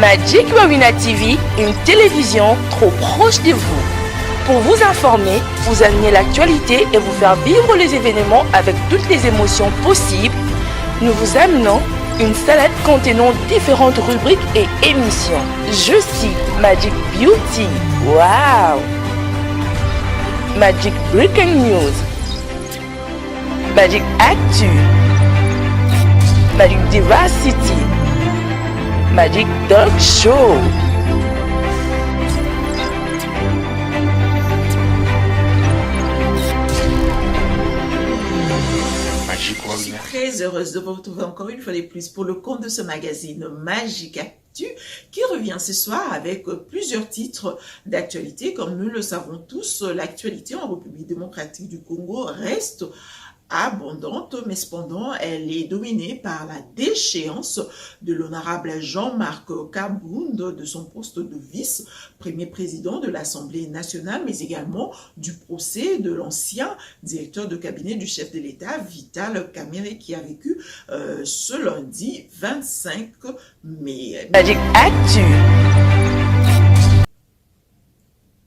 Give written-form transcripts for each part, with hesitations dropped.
Magic Marina TV, une télévision trop proche de vous. Pour vous informer, vous amener l'actualité et vous faire vivre les événements avec toutes les émotions possibles, nous vous amenons une salade contenant différentes rubriques et émissions. Je cite Magic Beauty, wow! Magic Breaking News, Magic Actu, Magic Diversity, Magic Dog Show. Je suis très heureuse de vous retrouver encore une fois de plus pour le compte de ce magazine Magic Actu qui revient ce soir avec plusieurs titres d'actualité. Comme nous le savons tous, l'actualité en République démocratique du Congo reste abondante, mais cependant, elle est dominée par la déchéance de l'honorable Jean-Marc Kabound de son poste de vice-premier président de l'Assemblée nationale, mais également du procès de l'ancien directeur de cabinet du chef de l'État, Vital Kamerhe, qui a vécu ce lundi 25 mai. Magic Actu.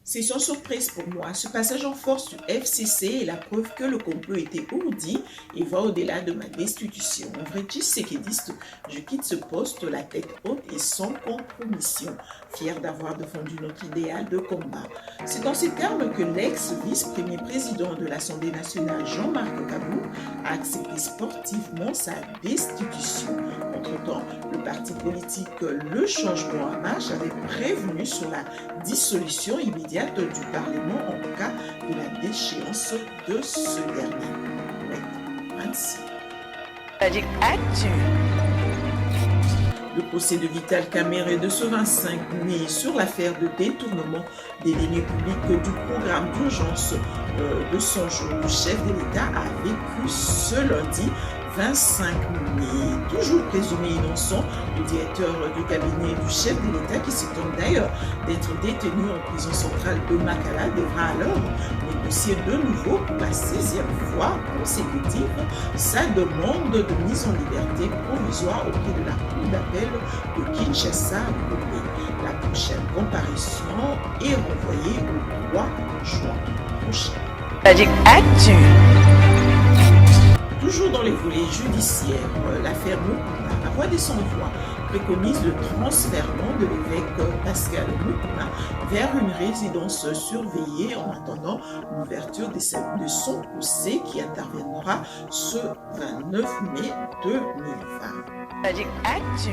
C'est sans surprise pour moi. Ce passage en force du FCC est la preuve que le complot était ourdi et va au-delà de ma destitution. Un vrai tshisekidiste, je quitte ce poste la tête haute et sans compromission, fier d'avoir défendu notre idéal de combat. C'est dans ces termes que l'ex-vice-premier président de l'Assemblée nationale, Jean-Marc Kabound, a accepté sportivement sa destitution. Entre-temps, le parti politique Le Changement en Marche avait prévenu sur la dissolution immédiate du Parlement en cas de la déchéance de ce dernier. Ouais, ainsi. Magic Actu. Le procès de Vital Kamerhe de ce 25 mai sur l'affaire de détournement des deniers publics du programme d'urgence de son jour du chef de l'État a vécu ce lundi 25 mai. Toujours présumé innocent, le directeur du cabinet du chef de l'État, qui s'étonne d'ailleurs d'être détenu en prison centrale de Makala, devra alors négocier de nouveau pour la 16e fois consécutive sa demande de mise en liberté provisoire auprès de la Cour d'appel de Kinshasa-Gombe. La prochaine comparution est renvoyée au 3 juin prochain. Magic Actu. Toujours dans les volets judiciaires, l'affaire Mukuna, la voix des sans-voix préconise le transfèrement de l'évêque Pascal Mukuna vers une résidence surveillée en attendant l'ouverture de son procès qui interviendra ce 29 mai 2020. Magic Actu.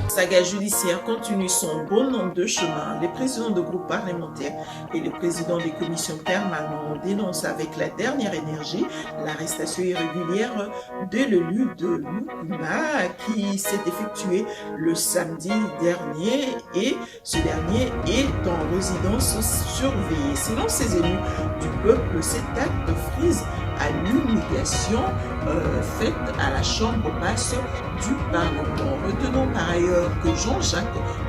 Saga judiciaire continue son bon nombre de chemins. Les présidents de groupes parlementaires et les présidents des commissions permanentes dénoncent avec la dernière énergie l'arrestation irrégulière de l'élu de Mukuna qui s'est effectuée le samedi dernier et ce dernier est en résidence surveillée. Selon ces élus du peuple, cet acte frise à l'humiliation faite à la chambre basse du Parlement. Retenons par ailleurs que Jean-Jacques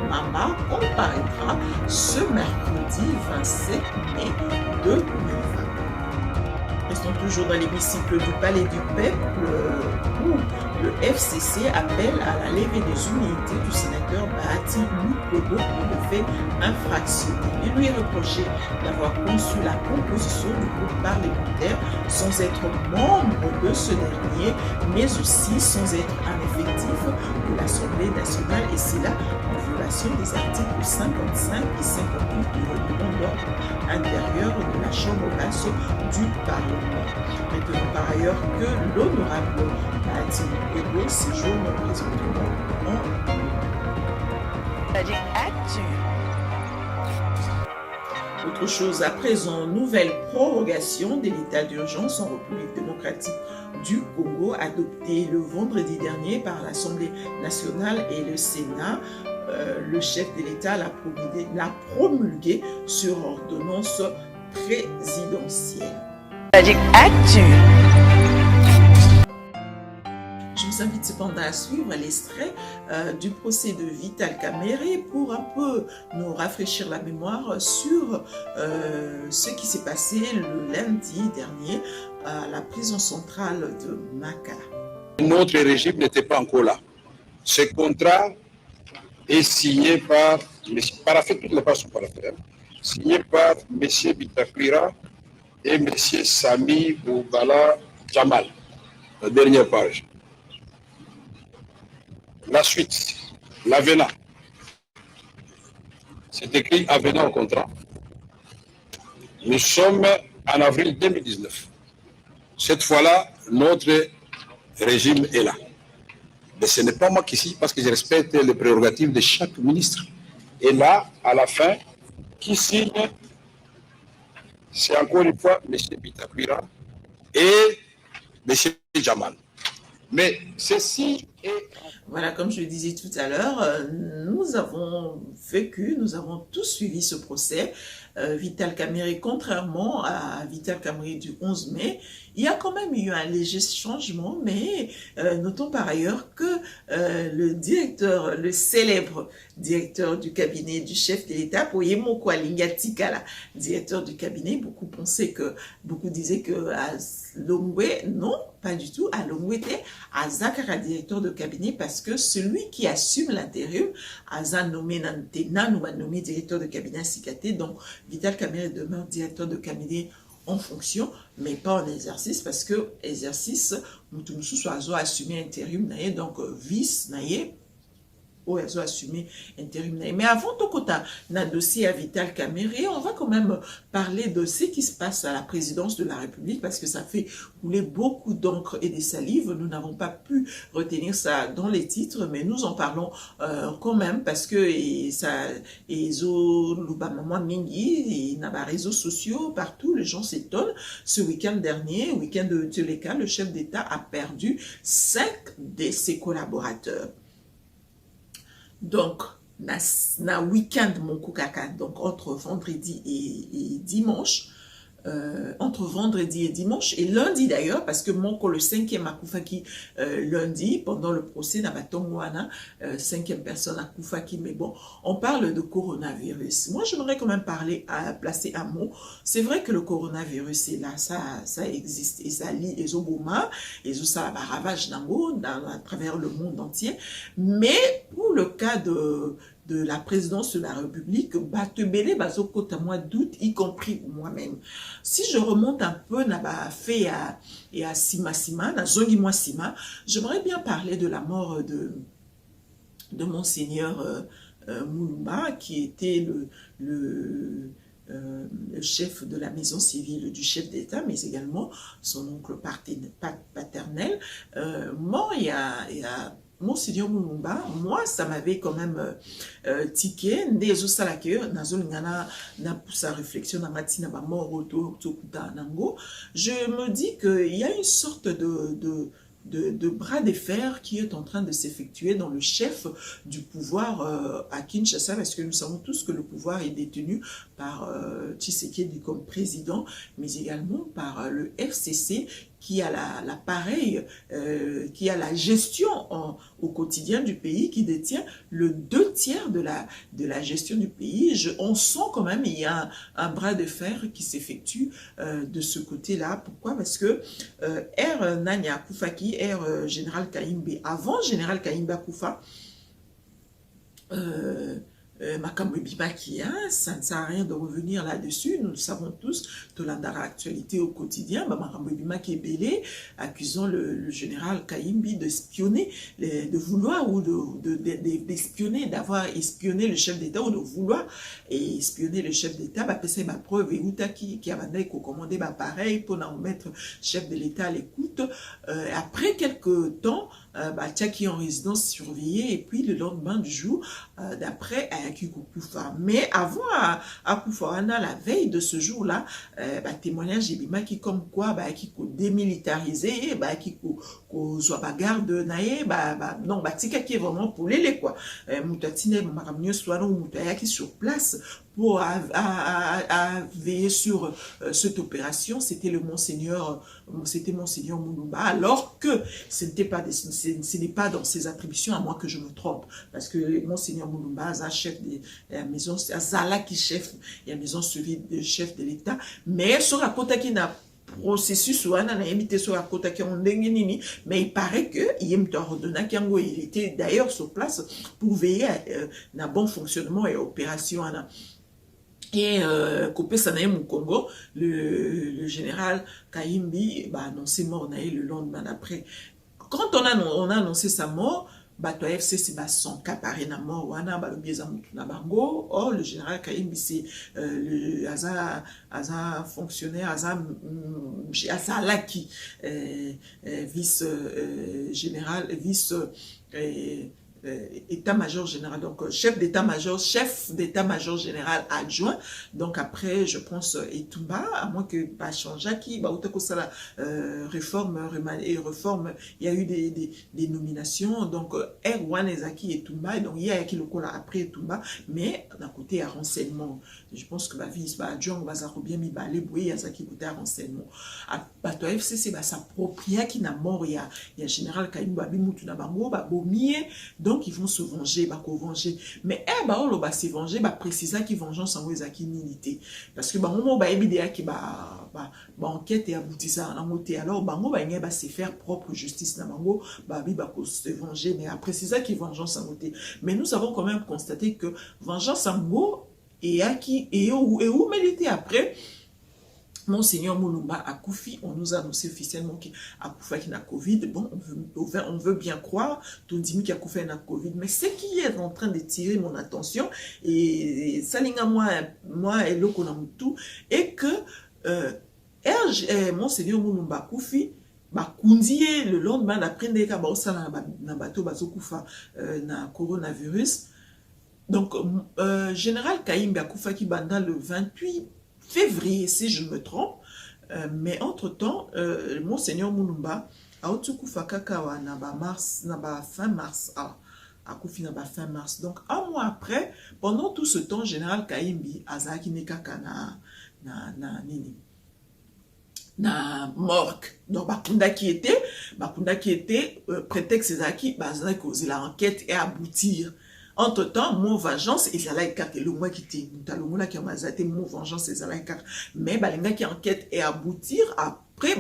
Mamba comparaîtra ce mercredi 27 mai 2020. Restons toujours dans l'hémicycle du Palais du Peuple où le FCC appelle à la levée des immunités du sénateur Bahati Lukodo pour le fait infractionné. Il lui est reproché d'avoir conçu la composition du groupe parlementaire sans être membre de ce dernier, mais aussi sans être un effectif de l'Assemblée nationale et c'est là en violation des articles 55 et 58 du règlement d'ordre intérieur de la Chambre basse du Parlement. Retenons par ailleurs que l'honorable Bahati Lukodo séjourne présentement en Magic Actu. Autre chose à présent, nouvelle prorogation de l'état d'urgence en République démocratique du Congo adoptée le vendredi dernier par l'Assemblée nationale et le Sénat. Le chef de l'État l'a promulgué sur ordonnance présidentielle. Magic Actu. Je me vous invite cependant à suivre l'extrait du procès de Vital Kamerhe pour un peu nous rafraîchir la mémoire sur ce qui s'est passé le lundi dernier à la prison centrale de Makala. Notre régime n'était pas encore là. Ce contrat est signé par, paraphé, toutes les pages sont paraphées, signé par M. Bitakwira et M. Sami Boubala Jamal. La dernière page. La suite, l'avenant. C'est écrit avenant au contrat. Nous sommes en avril 2019. Cette fois-là, notre régime est là. Mais ce n'est pas moi qui signe parce que je respecte les prérogatives de chaque ministre. Et là, à la fin, qui signe, c'est encore une fois M. Bitakwira et M. Jamal. Mais ceci est... Voilà, comme je le disais tout à l'heure, nous avons tous suivi ce procès. Vital Kamerhe, contrairement à Vital Kamerhe du 11 mai, il y a quand même eu un léger changement, mais notons par ailleurs que le célèbre directeur du cabinet du chef de l'État, Poyemoko Alingatikala, directeur du cabinet, beaucoup disaient que Longwe, non, pas du tout, à Longwe était Azakara, directeur de cabinet, parce que celui qui assume l'intérim, Azan nommé Nantena, nous a nommé directeur de cabinet à Sikate, donc Vital Kamerhe demeure directeur de cabinet en fonction, mais pas en exercice, parce que exercice, Moutoumoussou soit assumé intérim, donc vice, a assumé intérim. Mais avant tout notre dossier à Vital Kamerhe, on va quand même parler de ce qui se passe à la présidence de la République parce que ça fait couler beaucoup d'encre et des salives. Nous n'avons pas pu retenir ça dans les titres, mais nous en parlons quand même parce que Mingi, il y a des réseaux sociaux partout, les gens s'étonnent. Ce week-end dernier, week-end de Tcheleka, le chef d'État a perdu 5 de ses collaborateurs. Donc, na week-end mon kukaka, donc entre vendredi et dimanche, et lundi d'ailleurs, parce que mon le 5e Akufaki lundi, pendant le procès d'Abatongwana, 5e personne Akufaki, mais bon, on parle de coronavirus. Moi, j'aimerais quand même placer un mot. C'est vrai que le coronavirus est là, ça existe, et ça lie les oboma, et ça ravage à travers le monde entier, mais pour le cas de la présidence de la République, Batebele, Bazokota, moi doute, y compris moi-même. Si je remonte un peu, fait à Sima, na Zongi moi Sima, j'aimerais bien parler de la mort de Monseigneur Moulumba, qui était le chef de la maison civile du chef d'État, mais également son oncle paternel. Mort il y a Monseigneur Moulumba, moi, ça m'avait quand même tiqué. Sa réflexion je me dis qu'il y a une sorte de bras de fer qui est en train de s'effectuer dans le chef du pouvoir à Kinshasa, parce que nous savons tous que le pouvoir est détenu par Tshisekedi comme président, mais également par le FCC qui a l'appareil, qui a la gestion au quotidien du pays, qui détient le 2/3 de la gestion du pays. On sent quand même il y a un bras de fer qui s'effectue de ce côté-là. Pourquoi? Parce que Nanya Koufaki, Général Kayimbe, avant Général Kayimbe Koufa, Makambo Bimaki, ça ne sert à rien de revenir là-dessus. Nous le savons tous, Tolandara actualité au quotidien. Makambo Bimaki est belé, accusant le général Kayimbi de spionner, de vouloir ou d'espionner, d'avoir espionné le chef d'État ou de vouloir espionner le chef d'État. C'est ma preuve et Outaki qui a commandé pareil pour en mettre chef de l'État à l'écoute. Après quelques temps, Tchaki en résidence surveillée et puis le lendemain du jour, d'après Koufa. Mais avant à Koufaana, la veille de ce jour-là, témoignage Ebima qui comme quoi qui démilitarisé, qui soit bagarde nae, non, tika qui est vraiment pour les quoi. Moutatine maramnyo soit non moutaya qui sur place pour veiller sur cette opération, c'était Monseigneur Mulumba, alors que ce n'est pas dans ses attributions, à moins que je me trompe, parce que Monseigneur Mulumba est chef de la maison, Zala qui chef de la maison suivie de chef de l'État, mais sur la côte qui n'a processus wana na yebite so akota ki ndenge nini, mais il paraît que il était d'ailleurs sur place pour veiller à bon fonctionnement et opération et Kopé Sanaï au Congo, le général Kayimbi a annoncé mort le lendemain d'après. Quand on a annoncé sa mort, Bato FCC son caparé na mort wana ba le bieza mutu na bango. Or le général Kayimbi c'est le asa fonctionnaire asa laki vice général vice état-major général, donc chef d'état-major général adjoint. Donc après je pense Etumba, à moins que Bachanjaki la réforme, il y a eu des nominations, donc Erwan Ezaki Etumba, et donc il y a qui le cola après Etumba, mais d'un côté à renseignement, je pense que vice adjoint bazaro bien mi balé boui Yazaki côté à renseignement. À Bato FCC s'appropria qui n'a mort, il y a général Kayimba bimutu na bango ba bomie. Donc ils vont se venger, venger. Mais on va se venger, préciser qui vengeance en wezaki nilité. Parce que moment ba ebidea qui enquête et aboutissant en moté. Alors bango va se faire propre justice na bango se venger, mais à préciser qui vengeance en moté. Mais nous avons quand même constaté que vengeance en go et où milité après. Monseigneur Mulumba a Koufi, on nous a annoncé officiellement qu'il a Koufi na Covid. Bon, on veut bien croire, Tondimi qui a Koufi na Covid, mais ce qui est en train de tirer mon attention, et ça linga moi et l'autre tout, est que Monseigneur Mulumba Koufi, kundie le lendemain d'après ndeka baosala na bato bazokufa na coronavirus. Donc général Kayimbi akufa ki banda le 28 février, si je me trompe, mais entre-temps, Monseigneur Mulumba a otukufa kakawa na fin mars, akufi na fin mars. Donc, un mois après, pendant tout ce temps, Général Kayimbi azaki nekaka na morgue. Donc, bakunda qui était prétexte ezaki bazaki kozela enquête et aboutir. Entre-temps, mon vengeance, et ça l'a écarté le mois qui était, mon vengeance, et ça l'a écarté. Mais, balinga qui enquête et aboutir après,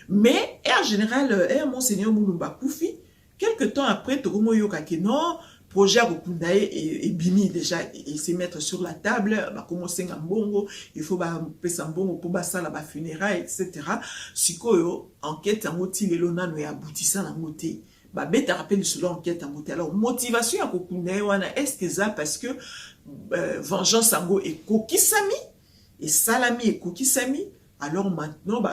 mais, en général, Monseigneur Mulumba Koufi, quelques temps après, Togomo Yokake, non, projet Rukundae et Bimi déjà, et se mettre sur la table, commencer un bongo, il faut passer un bongo pour ça la funérailles, etc. Sikoyo, enquête en moti, les lonan, et aboutissant en moti. Bête rappelle selon enquête en moté. Alors, motivation à Kokundae, est-ce que ça parce que vengeance sango et kokisami, et salami et kokisami, alors maintenant,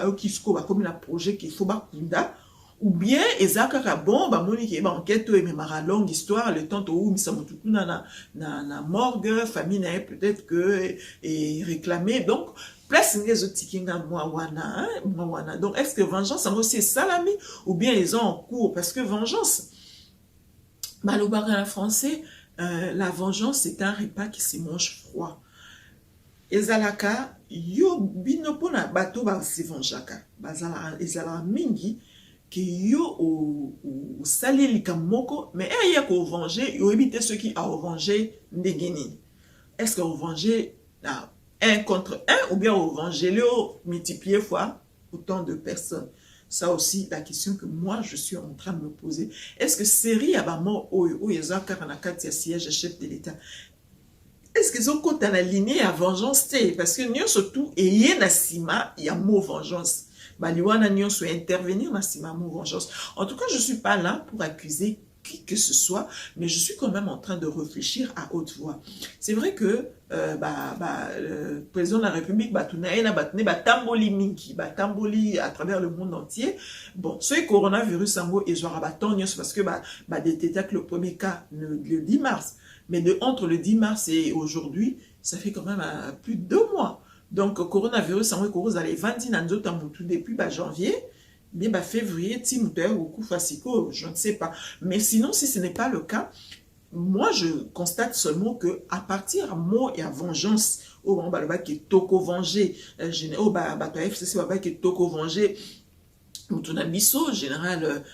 comme un projet qu'il faut bakunda, ou bien, ezaka bon, monique, enquête, mais mara longue histoire, le temps où misamotuku na morgue, famille n'a peut-être que, et réclamé, donc, place les autres tikinga wana. Donc, est-ce que vengeance, c'est salami, ou bien ils ont en cours? Parce que vengeance, malobara en français, la vengeance, c'est un repas qui se mange froid. Ezalaka, yo binopona bato ba se vengeaka. Ezalaka mingi, que yo au sali likamoko, mais il y a qu'au venger, yo éviter ceux qui a venger ndegeni. Est-ce qu'on venger un contre un ou bien au venger multiplié fois autant de personnes? Ça aussi, la question que moi, je suis en train de me poser. Est-ce que série abamo ou yezaka kanakati ya siège chef de l'État? Est-ce qu'ils ont compté la lignée à vengeance? Parce que nous surtout, et y a nasima, il y a mot vengeance. Baliwana nyon soit intervenir na sima mot vengeance. En tout cas, je suis pas là pour accuser qui que ce soit, mais je suis quand même en train de réfléchir à haute voix. C'est vrai que le président de la République tamboli mingi, tamboli à travers le monde entier. Bon, ce coronavirus en gros et genre parce que détecté le premier cas le 10 mars, mais entre le 10 mars et aujourd'hui, ça fait quand même plus de 2 mois. Donc, coronavirus, en vrai, les 20 ans depuis janvier, bien février, je ne sais pas. Mais sinon, si ce n'est pas le cas, moi, je constate seulement que à partir mot et à vengeance, au moment qui est toko venger, au FCC qui est toko venger, Mutuna Bisso, général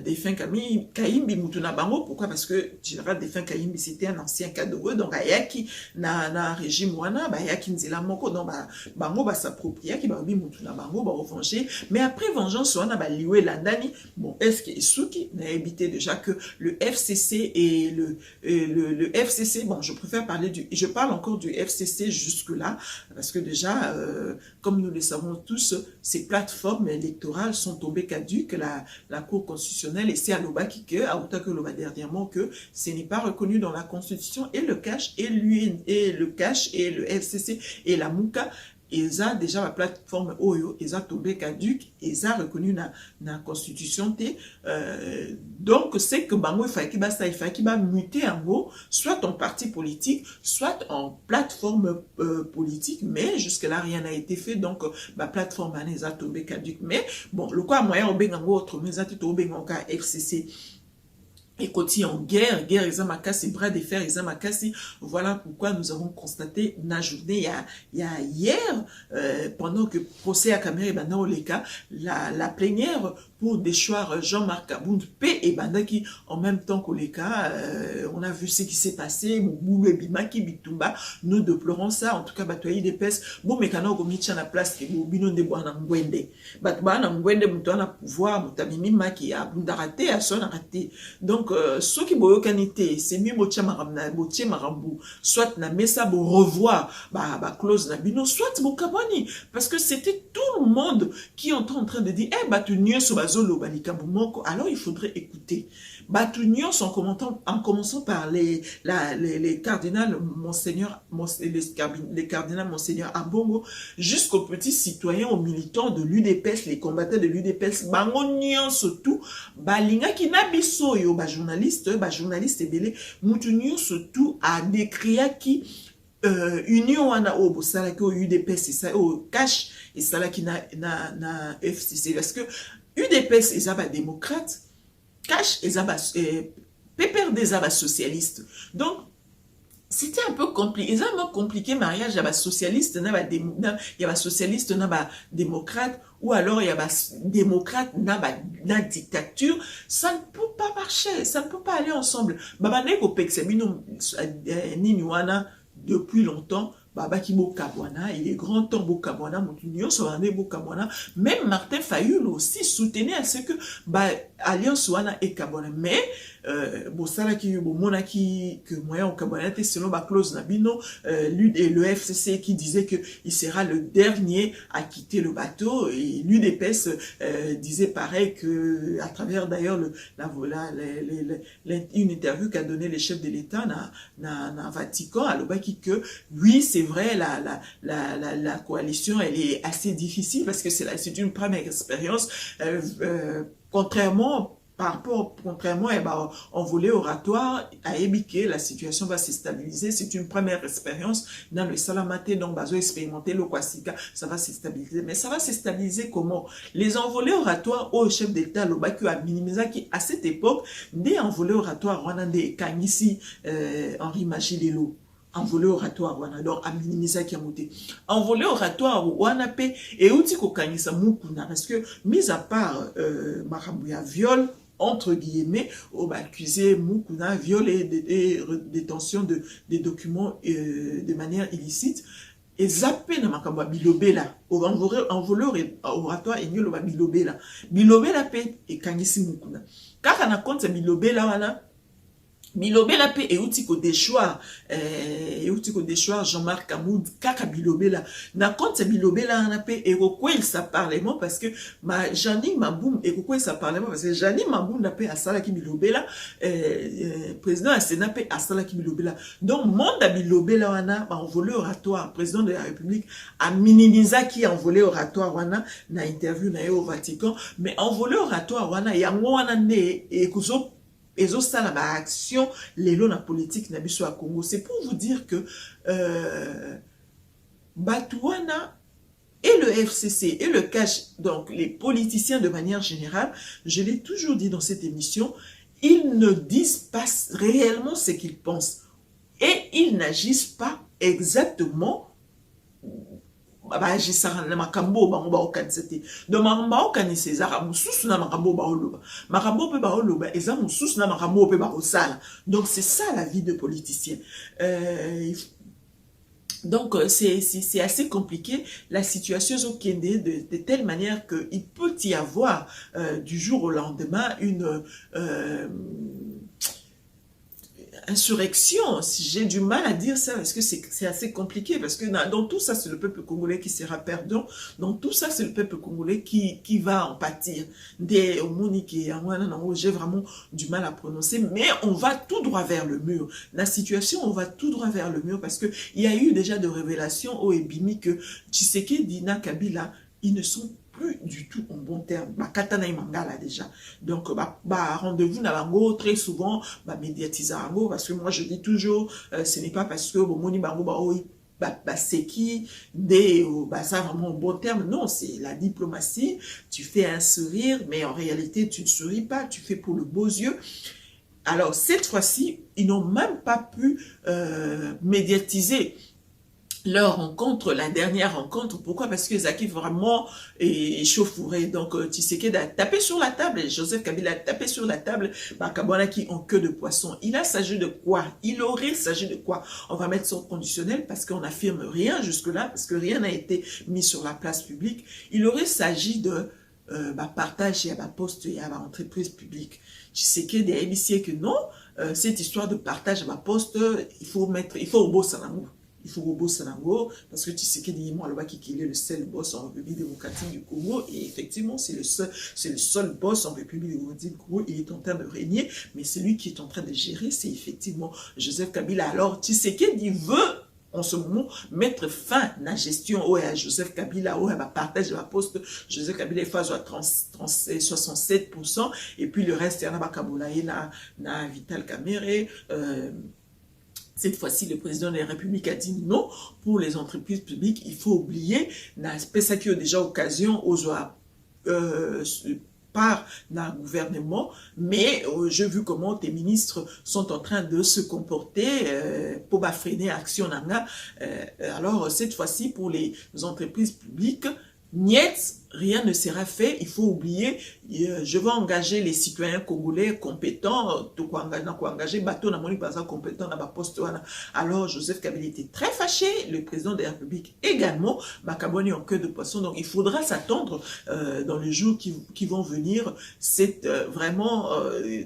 Défunt Kaimbi, Mutuna Bango, pourquoi? Parce que général Défunt Kaimbi, c'était un ancien Kadogo, donc Ayaki, na régime wana, Ayaki Nzela Moko, donc Bango s'appropria, qui Babi Mutuna Bango, venger, mais après vengeance, on a lié Landani, bon, est-ce que Suki n'a évité déjà que le FCC et le FCC, bon, je préfère parler je parle encore du FCC jusque-là, parce que déjà, comme nous le savons tous, ces plateformes électorales sont tombées caduques, la Cour constitutionnelle, et c'est à l'Obaki que, à autant que l'Oba dernièrement, que ce n'est pas reconnu dans la Constitution, et le CACH, et le FCC, et la MOUCA, ils ont déjà la plateforme OYO, ils ont tombé caduque, ils ont reconnu la constitution. Donc, c'est que Bango, il faut qu'il va muter en gros, soit en parti politique, soit en plateforme politique, mais jusque-là, rien n'a été fait. Donc, la plateforme, ils ont tombé caduque. Mais, bon, le quoi, moyen, au Bengango, autre, mais ils ont tout au Bengango, FCC. Et côté en guerre, ils ont makasi, bras de fer, ils ont makasi. Voilà pourquoi nous avons constaté la journée, il y a hier, pendant que procès à Kamere Banda Oleka, la plénière pour déchoir Jean-Marc Abound P et Banda qui, en même temps qu'Oleka, on a vu ce qui s'est passé, Moubou et Bimaki, Bitumba, nous déplorons ça, en tout cas, Batoyi des pes, bon, mais quand on a la place, qui est Bino de Boana Mwende. Batbana Mwende, Moutouana pouvoir, Moutamimi Maki, Abounda raté, à son raté. Donc, ceux qui boyo kanité, c'est mieux botia marambu, soit na mesa bo revoir, close na bino, soit bo kabani, parce que c'était tout le monde qui est en train de dire, batu nyo so bazolo balikambu moko, alors il faudrait écouter. Batu nyo en commençant par les cardinals les cardinals Monseigneur Ambongo, jusqu'aux petits citoyens, aux militants de l'UDPS, les combattants de l'UDPS, bango nyo surtout, balinga ki na biso yo journaliste ebele mutu nyonso surtout a décrit qui union wana o bosala ki o UDPS et ça o cash et ça qui na FCC parce que UDPS ils ba démocrate cash ils ba PPRD ils ba socialiste donc c'était un peu compliqué. Ils ont compliqué mariage à socialiste, il y a socialiste, il y a démocrate, ou alors il y a démocrate, il y a dictature. Ça ne peut pas marcher, ça ne peut pas aller ensemble. Babane ko pexemino ninuana depuis longtemps. Baba Kibo Kabwana, il est grand temps Bokabwana, Moutunio, Soane Bokabwana, même Martin Fayoul aussi soutenait à ce que Alliance Wana et Kabwana. Mais, Bossala qui Monaki, que moyen au Kabwana, selon la clause Nabino, le FCC qui disait que il sera le dernier à quitter le bateau, et l'UDPS disait pareil que, à travers d'ailleurs une interview qu'a donné le chef de l'État dans Vatican, à l'Obaki que, oui, c'est vrai, la coalition, elle est assez difficile parce que c'est une première expérience, contrairement en volet oratoire, à Ebike, la situation va se stabiliser. C'est une première expérience dans le Salamate, donc bazo expérimenté le Kwasika, ça va se stabiliser. Mais ça va se stabiliser comment? Les envolées oratoires au chef d'État, le Baku a minimisé qui, à cette époque, des envolées oratoires, on a des Kangisi, Henri Magilelo. Envolé oratoire wana donc a minimiser qui a monté envolé oratoire wana pe et outi ko kanisa mukuna parce que mis à part Marambuya viol entre guillemets on va accuser mukuna viol et détention des documents de manière illicite et zappé na makambo bilobela envolé oratoire et nyolo bilobela pe et kangisi mukuna kaka na compte bilobela wana Bilobela pe et outiko déchoir Jean-Marc Amoud kaka bilobela na compte bilobela na pe et quoi il sa parlement parce que Jani Maboum et quoi il sa parlement parce que Jani Maboum na pe asala ki bilobela président à Sénat pe asala ki bilobela donc monde bilobela wana envolé oratoire président de la République a minimisé qui envolé oratoire wana na interview na au Vatican mais envolé oratoire wana yango wana ne et kuzo et ça la action les lois politique na biso à Congo c'est pour vous dire que Batouana et le FCC et le CACH donc les politiciens de manière générale je l'ai toujours dit dans cette émission ils ne disent pas réellement ce qu'ils pensent et ils n'agissent pas exactement baagissaka na makambo bango baokanisa te donc makambo baokanisa ezaka mosusu na makambo baoloba makambo mpe baoloba eza mosusu na makambo mpe baosala. Donc c'est ça la vie de politicien. Donc c'est assez compliqué la situation de telle manière qu'il peut y avoir du jour au lendemain une insurrection, si j'ai du mal à dire ça, parce que c'est assez compliqué, parce que dans tout ça, c'est le peuple congolais qui sera perdant, dans tout ça, c'est le peuple congolais qui va en pâtir. J'ai vraiment du mal à prononcer, mais on va tout droit vers le mur. La situation, on va tout droit vers le mur, parce que il y a eu déjà de révélations au Ebimi que Tshisekedi, Kabila, ils ne sont plus du tout en bon terme. Katana Mangala déjà. Donc, rendez-vous na bango très souvent, médiatiser bango, parce que moi je dis toujours, ce n'est pas parce que moni bango c'est qui ça vraiment en bon terme. Non, c'est la diplomatie. Tu fais un sourire, mais en réalité tu ne souris pas. Tu fais pour le beau yeux. Alors cette fois-ci, ils n'ont même pas pu médiatiser leur rencontre, la dernière rencontre. Pourquoi? Parce que Zaki vraiment échauffouré. Donc, Tshisekedi a tapé sur la table, et Joseph Kabila a tapé sur la table, Kabila qui en queue de poisson. Il a s'agi de quoi? Il aurait s'agi de quoi? On va mettre son conditionnel parce qu'on n'affirme rien jusque-là, parce que rien n'a été mis sur la place publique. Il aurait s'agi de partage et à poste et à l'entreprise publique. Tshisekedi a initié que non, cette histoire de partage à poste, il faut au beau salamou. Il faut au beau Sanango, parce que tu sais qu'il est le seul boss en République démocratique du Congo, et effectivement, c'est le seul boss en République démocratique du Congo. Il est en train de régner, mais celui qui est en train de gérer, c'est effectivement Joseph Kabila. Alors, tu sais qu'il veut, en ce moment, mettre fin à la gestion à Joseph Kabila, à partage de la poste. Joseph Kabila est phase à 67%, et puis le reste, il y en a Kaboulaye, na Vital Kamerhe, cette fois-ci, le président de la République a dit non, pour les entreprises publiques, il faut oublier, ça qui a déjà occasion aux par le gouvernement, mais j'ai vu comment tes ministres sont en train de se comporter pour freiner l'action. Alors, cette fois-ci, pour les entreprises publiques, niet, rien ne sera fait, il faut oublier, je vais engager les citoyens congolais compétents, engager bateau na moni par compétent na poste. Alors Joseph Kabila était très fâché, le président de la République également, Makaboni en queue de poisson. Donc il faudra s'attendre dans les jours qui vont venir, c'est vraiment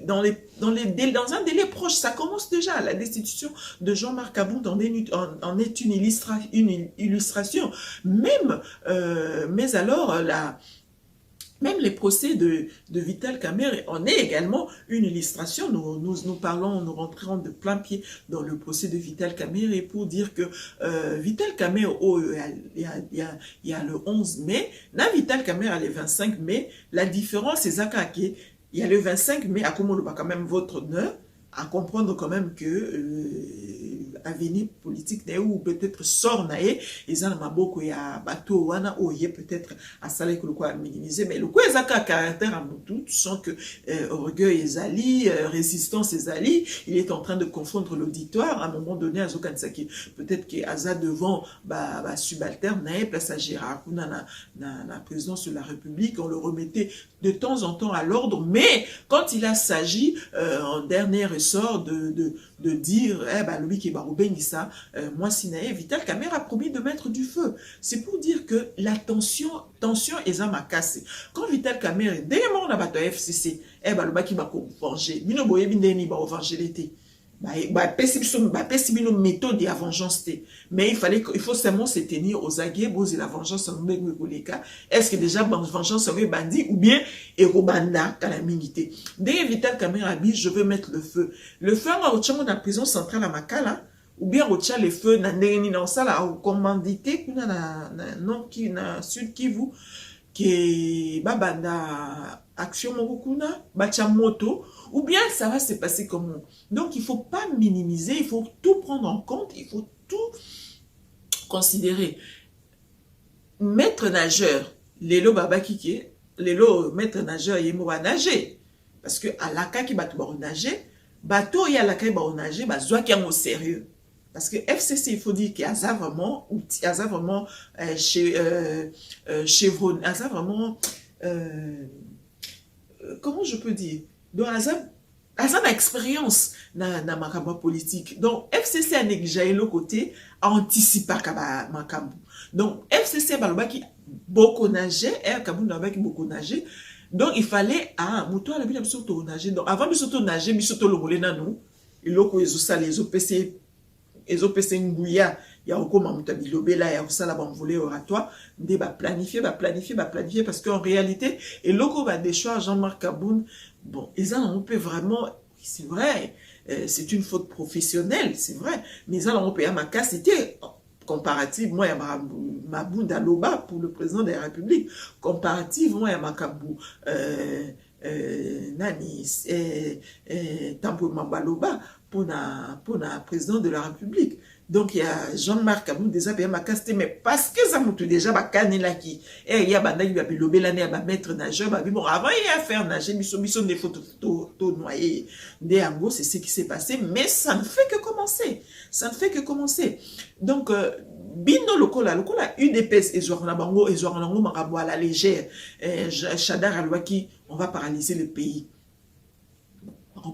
dans un délai proche. Ça commence déjà, la destitution de Jean-Marc Aboud en est une illustration. Mais alors même les procès de Vital Kamerhe en est également une illustration. Nous rentrons de plein pied dans le procès de Vital Kamerhe pour dire que Vital Kamerhe, il y a le 11 mai, là Vital Kamerhe le 25 mai, la différence c'est qu'il y a le 25 mai, à comment quand même votre honneur, à comprendre quand même que avenir politique ou peut-être sort naé ils ont maboko ya bateau wana oye peut-être à salaire que le quoi minimiser, mais le quoi ezaka caractère à mutu, tu sens que orgueil ezali, résistance ezali, il est en train de confondre l'auditoire à un moment donné à Zokansaki peut-être que aza devant subalterne naé place à Gérard na présidence de la République, on le remettait de temps en temps à l'ordre, mais quand il a s'agi en dernier ressort de dire lui qui est ça, moi Sinaé, Vital Kamerhe a promis de mettre du feu. C'est pour dire que la tension est à ma casse. Quand Vital Kamerhe dès le moment où FCC le qui va venger, mino boye bindeni ba venger l'été. Méthode de vengeance, mais il faut seulement se tenir aux aguets et la vengeance en est-ce que déjà vengeance serait bandit ou bien erobanda calamité. Dès Vital Kamerhe a dit je veux mettre le feu en la prison centrale à Makala ou bien au le feu na ndeni na sala au commandité kuna non qui na sud Kivu qui babanda action mokuna bacha moto, ou bien ça va se passer comme donc il faut pas minimiser, il faut tout prendre en compte, il faut tout considérer. Maître nageur lelo baba kike lelo maître nageur yemo va nager parce que à la qui bateau nager bateau il y a la qui nager bazwa qui est au sérieux parce que FCC il faut dire qu'il y a ça vraiment Chevron, il y a ça vraiment comment je peux dire donc ça expérience na makambo politique donc FCC a négligé le côté a anticipé kaba makambo donc FCC balobaki beaucoup nager kabu na baki beaucoup nager donc il fallait muto ala bila biso to nager donc avant biso to nager biso to longole na nous iloko ezo sala ezo pc nguya ya okoma muto bilobela ya osala ba volé oratoire nde ba planifier parce que en réalité eloko ba déchoir Jean-Marc Kaboun bon ils on peut vraiment c'est vrai c'est une faute professionnelle c'est vrai mais ils on peut à ma cas c'était comparativement à Mabunda Loba pour le président de la République comparativement à Makabou Nani Tampo Mambaloba pour la président de la République. Donc il y a Jean-Marc Kaboun déjà bien ma casté mais parce que ça monte déjà ba kanela qui et il y a banda qui va bilobé l'année à maître nageur ba bon avant il y a faire nager mission des photos noyé des ango c'est ce qui s'est passé mais ça ne fait que commencer donc bino lokola UDPS et Zoarna bango et Zoarna bango marabo à la légère Chadar Alwaki on va paralyser le pays.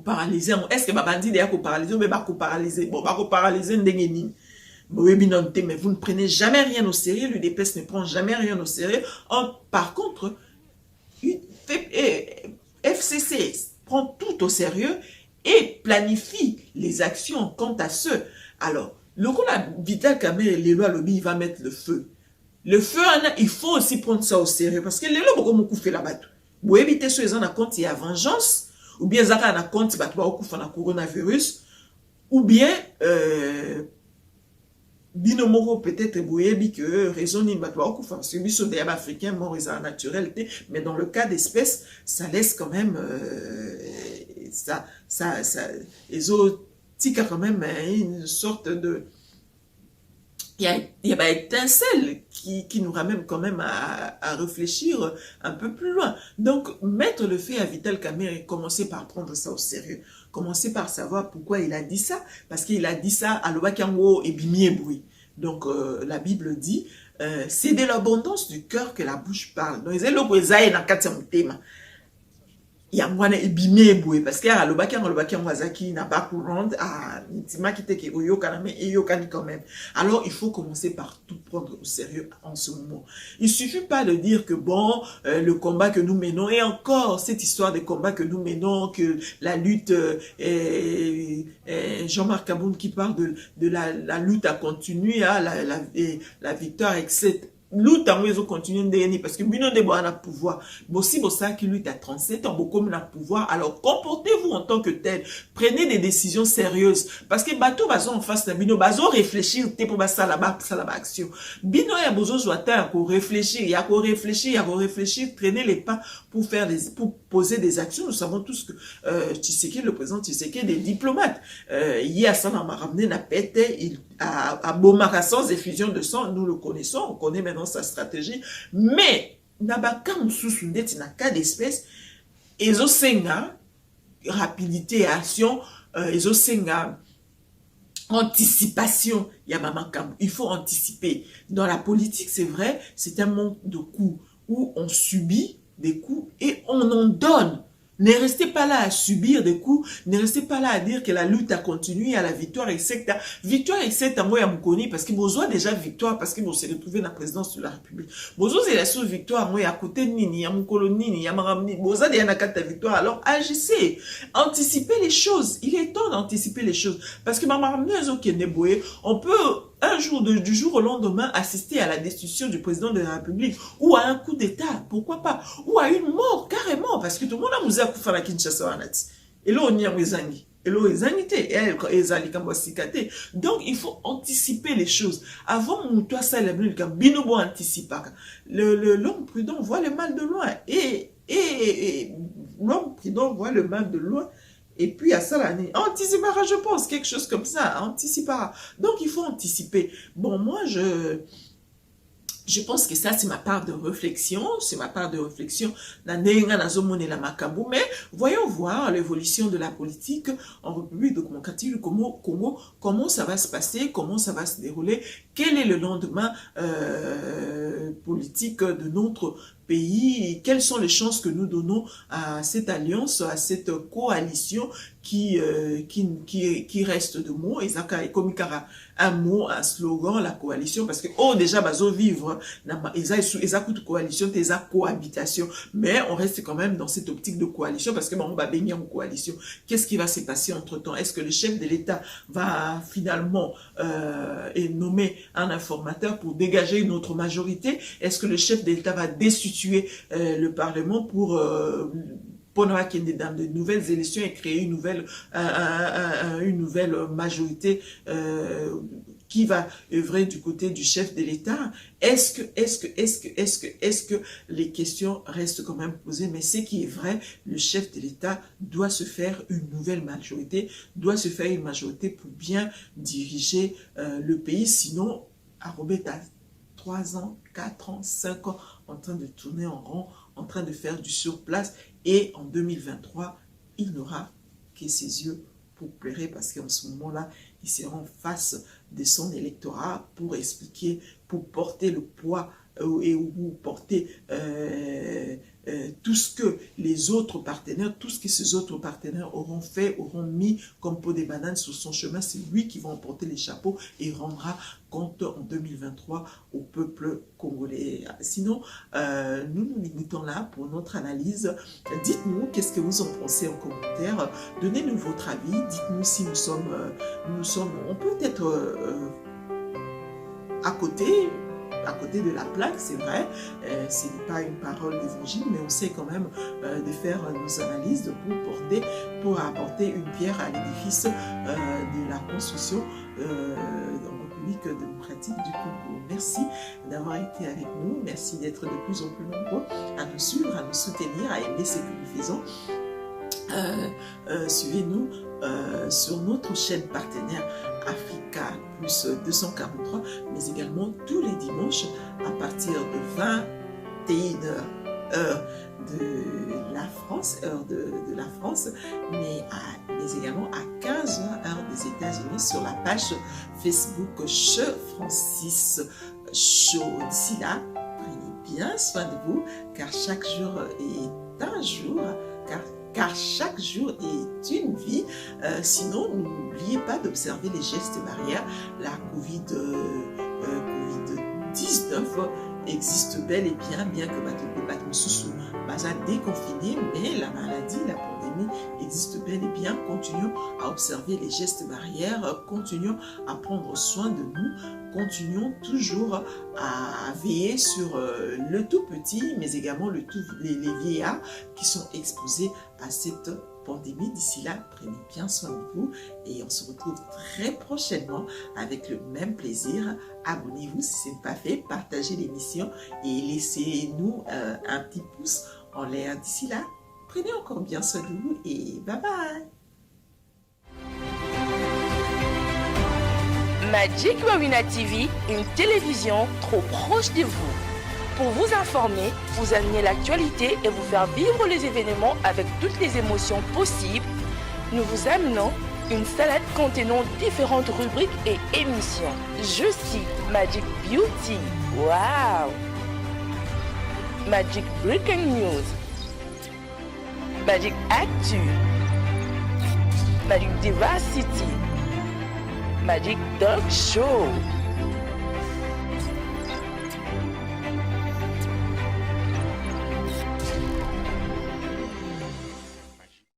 Paralyser est-ce que babandi déjà ko paralyser mais ba ko paralyser bon ba ko paralyser ndengeni mais vous ne prenez jamais rien au sérieux l'UDPS ne prend jamais rien au sérieux par contre FCC prend tout au sérieux et planifie les actions quant à ceux alors le coup la Vital Kamerhe les lois lobby il va mettre le feu il faut aussi prendre ça au sérieux parce que les lois beaucoup fait la batte vous évitez ceux qui ont compte il y a vengeance ou bien zaka na compte bato ba okufa na coronavirus ou bien bino moko peut-être boyebi que raison ni bato ba okufa parce que biso des africains mort ils naturel mais dans le cas d'espèce ça laisse quand même ça les autres tika quand même une sorte de il y a une étincelle qui nous ramène quand même à réfléchir un peu plus loin. Donc, mettre le fait à Vital Kamerhe, commencer par prendre ça au sérieux. Commencer par savoir pourquoi il a dit ça. Parce qu'il a dit ça à l'Obakango et Bimieboui. Donc, la Bible dit, c'est de l'abondance du cœur que la bouche parle. Donc, ils ont thème. Yangwana ebimé boué parce que à l'Obakango Wazaki n'a pas courante à Nitima qui était Oyoka mais Eyokani quand même. Alors il faut commencer par tout prendre au sérieux en ce moment. Il suffit pas de dire que bon le combat que nous menons et encore cette histoire de combat que nous menons que la lutte Jean-Marc Kaboun qui parle de la lutte à continuer à la victoire etc. Lutte en ils continuent de gagner parce que bino de bois na pouvoir bossi bossa qui lutte à 37 ans beaucoup na pouvoir alors comportez-vous en tant que tel prenez des décisions sérieuses parce que bateau bazo en face de bino bazo réfléchir te pour ça là-bas action bino ya bozo joata pour réfléchir traîner les pas pour poser des actions nous savons tous que Tshisekedi le président Tshisekedi des diplomates il y a ça m'a ramené na pète il à Bomara sans effusion de sang, nous le connaissons, on connaît maintenant sa stratégie, mais nabaka mususu ndeti na cas d'espèce ezo senga rapidité action ezo senga anticipation ya mamakam il faut anticiper dans la politique c'est vrai c'est un monde de coups où on subit des coups et on en donne. Ne restez pas là à subir des coups, ne restez pas là à dire que la lutte a continué à la victoire, etc. Victoire, etc. Moi, il y a Moukoni, parce que vous avez déjà victoire, parce que vous s'est retrouvé dans la présidence de la République. Vous avez la sous victoire, moi, à côté de Nini, il y a Moukolo Nini, il y a Maramni, vous avez la carte victoire, alors agissez, anticipez les choses. Il est temps d'anticiper les choses. Parce que Maramni, on peut un jour, du jour au lendemain, assister à la destitution du président de la République ou à un coup d'État, pourquoi pas, ou à une mort carrément, parce que tout le monde a musé à Koufana Kinshasa. Et là, on y a Wezangi. Et là, donc, il faut anticiper les choses. Avant, toi, ça, binobo anticipe. L'homme prudent voit le mal de loin. Et l'homme prudent voit le mal de loin. Et puis à ça l'année, anticipera, je pense, quelque chose comme ça, anticipera. Donc il faut anticiper. Bon, moi Je pense que ça, c'est ma part de réflexion. Mais voyons voir l'évolution de la politique en République démocratique du Congo, comment ça va se passer, comment ça va se dérouler, quel est le lendemain politique de notre pays et quelles sont les chances que nous donnons à cette alliance, à cette coalition qui reste de mots. Et ça, comme un mot, un slogan, la coalition, parce que, déjà, bazo vivre, ils coûtent coalition, ils cohabitation, mais on reste quand même dans cette optique de coalition, parce que, on va baigner en coalition. Qu'est-ce qui va se passer entre temps? Est-ce que le chef de l'État va finalement nommer un informateur pour dégager une autre majorité? Est-ce que le chef de l'État va destituer le Parlement pour dans de nouvelles élections et créer une nouvelle majorité qui va œuvrer du côté du chef de l'État? Est-ce que les questions restent quand même posées? Mais ce qui est vrai, le chef de l'État doit se faire une nouvelle majorité, pour bien diriger le pays. Sinon, Arobet a 3 ans, 4 ans, 5 ans en train de tourner en rond, en train de faire du surplace. Et en 2023, il n'aura que ses yeux pour pleurer parce qu'en ce moment-là, il sera en face de son électorat pour expliquer, pour porter le poids et pour porter tout ce que les autres partenaires, tout ce que ces autres partenaires auront fait, auront mis comme peau de banane sur son chemin. C'est lui qui va emporter les chapeaux et rendra compte en 2023 au peuple congolais. Sinon, nous nous limitons là pour notre analyse. Dites-nous qu'est-ce que vous en pensez en commentaire. Donnez-nous votre avis. Dites-nous si nous sommes, on peut être à côté de la plaque, c'est vrai, ce n'est pas une parole d'évangile, mais on sait quand même de faire nos analyses pour apporter une pierre à l'édifice de la construction en République démocratique du Congo. Merci d'avoir été avec nous, merci d'être de plus en plus nombreux à nous suivre, à nous soutenir, à aimer ce que nous faisons. Suivez-nous sur notre chaîne partenaire Africa Plus 243, mais également tous les dimanches à partir de 21h heure de la France, mais également à 15h heure des États-Unis sur la page Facebook Che Francis Show. D'ici là, prenez bien soin de vous, car chaque jour est un jour, car chaque jour est une vie. Sinon, n'oubliez pas d'observer les gestes barrières. La Covid-19 existe bel et bien que Batmoussou Baza déconfiné, mais la maladie, la pandémie existe bel et bien. Continuons à observer les gestes barrières, continuons à prendre soin de nous, continuons toujours à veiller sur le tout petit, mais également les vieillards qui sont exposés à cette pandémie. D'ici là, prenez bien soin de vous et on se retrouve très prochainement avec le même plaisir. Abonnez-vous si ce n'est pas fait, partagez l'émission et laissez-nous un petit pouce en l'air. D'ici là, prenez encore bien soin de vous et bye bye. Magic Wawina TV, une télévision trop proche de vous. Pour vous informer, vous amener l'actualité et vous faire vivre les événements avec toutes les émotions possibles, nous vous amenons une salade contenant différentes rubriques et émissions. Je cite Magic Beauty, wow! Magic Breaking News, Magic Actu, Magic Diversity, Magic Dog Show,